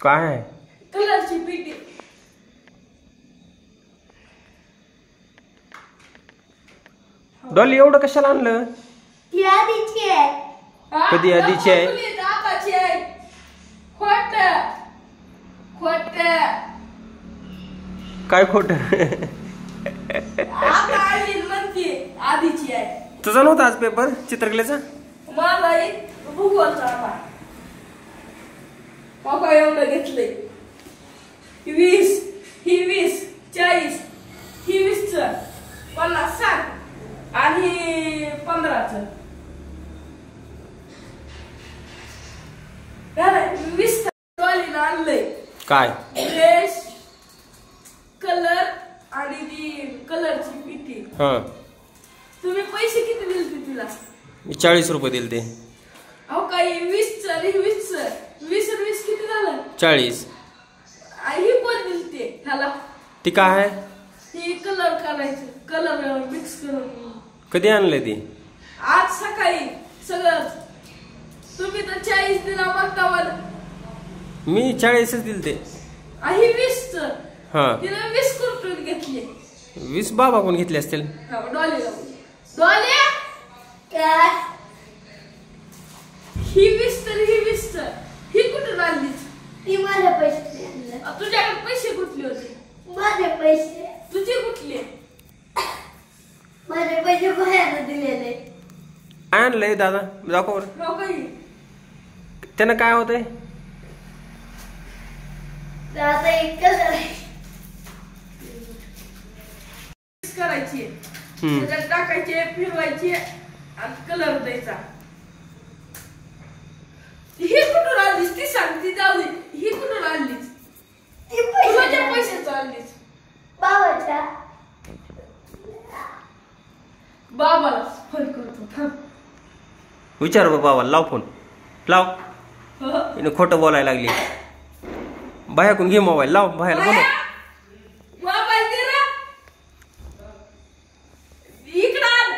काय आहे? कलरची पेटी. डॉली एवढं कशाला आणलं? ती आधीची आहे. कधी आधीची आहे? आताची आहे. खोट खोट. काय खोट? आता आली म्हणते आधीची आहे. तुझा नव्हता आज पेपर चित्रकलेचा? मला भूगोलचा आला. मग एवढं घेतलंय. 20 ही 20 40 ही 20 50 60 आणि 15 20 डॉलीला आणलंय. काय? ब्रश कलर आणि ती कलरची पिटी. हा, तुम्ही पैसे किती दिले तिला? मी 40 रुपये दिले ते. अहो काही 20 आणि 20 20 आणि 20 किती झालं? 40. ही पण दिलते ह्याला. ती काय आहे? ही कलर करायचं, कलर मिक्स करून. कधी आणलंय ती? आज सकाळी सगळंच. तुम्ही तर 40 दिला म्हणता मला. मी 40च दिले ते. ही 20 हा, तिला 20 कुठून घेतले? 20 बाबा कोण घेतले असतील? डॉलीला डॉली काय? ही 20 तर ही 20 ही कुठून आणलीच? ती माझे पैसे आणले. तुझ्याकडे पैसे कुठले होते? माझे पैसे. तुझे कुठले? माझे पैसे बाहेर दिलेले. आणलंय दादा, दाखव बरं. हो काही त्यानं काय होतंय? तर आता एक कलर करायची, त्याच्यात टाकायचे, फिरवायचे आणि कलर द्यायचा. ही कुठून आणलीस ती सांग. ती जाऊ दे. ही कुठून आणलीस? ती तुझ्या पैशाचं आणलीस? बाबाच्या. बाबाला फोन करतो थांब. विचार बाबा, लाव फोन लाव. हिने खोटं बोलायला लागली. बाह्याकडून घे मोबाईल, लाव बाहेर बोल. मोबाईल दे रे. इकडं आण.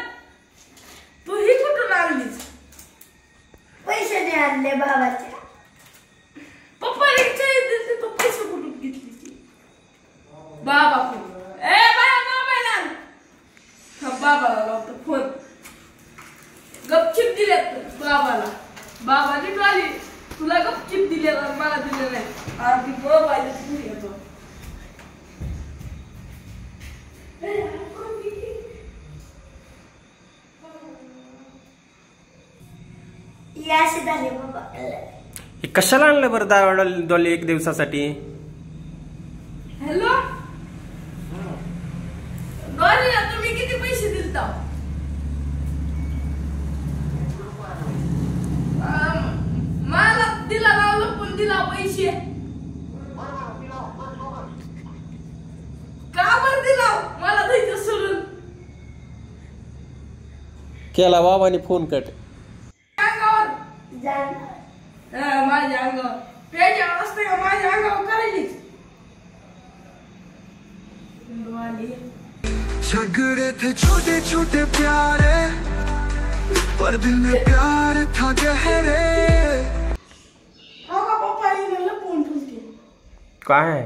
तू ही कुठून आणलीस? पैशाने आणले बाबाच्या. पप्पाने दिलते, तू पैसे कुठून घेतली? बाबा फोन. बाबा मोबाईल आण. बाबाला लावतो फोन. गपचिप दिलेत बाबाला. बाबाने डॉली तुला गपचिप दिले, मला दिले नाही. आणि मोबाईल येतो. असे झाले बाबा. हे कशाला आणलं बरं डॉली 1 दिवसासाठी? हॅलो डॉलीला तुम्ही किती पैसे दिलता? मला दिला लावलं पण दिला पैसे. का बरं दिला? मला द्यायचं सोडून. केला बाबाने फोन कट. अंगावर जाणार. माझ्या अंगावर त्याच्यावर असते का? माझ्या अंगावर करायलीच. झगड़े थे छोटे छोटे प्यारे, पर दिल में प्यार था गहरे. हो का पप्पा लपवून ठेवते. काय आहे?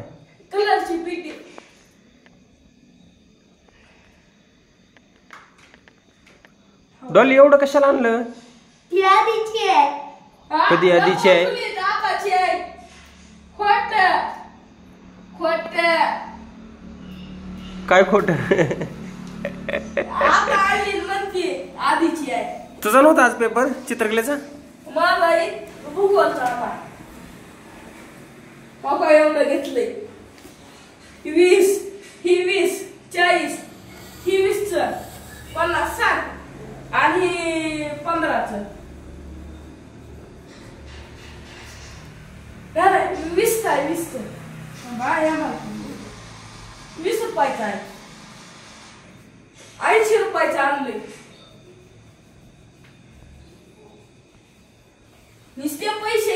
कलरची पेटी. डॉली एवढं कशाला आणलं? ती आधीची आहे. कधी आधीची आहे? आताची आहे. खोट खोट. काय खोट? आता आली म्हणते आधीची आहे. तुझा नव्हता आज पेपर चित्रकलेचा? मला भूगोलचा आला. मग एवढं घेतलंय. 20 ही 20 40 ही 20 50 60 आणि 15 20 काय 20 बाया 20 रुपयाचं आहे. 80 रुपयाचं आणलंय. नुसते पैसे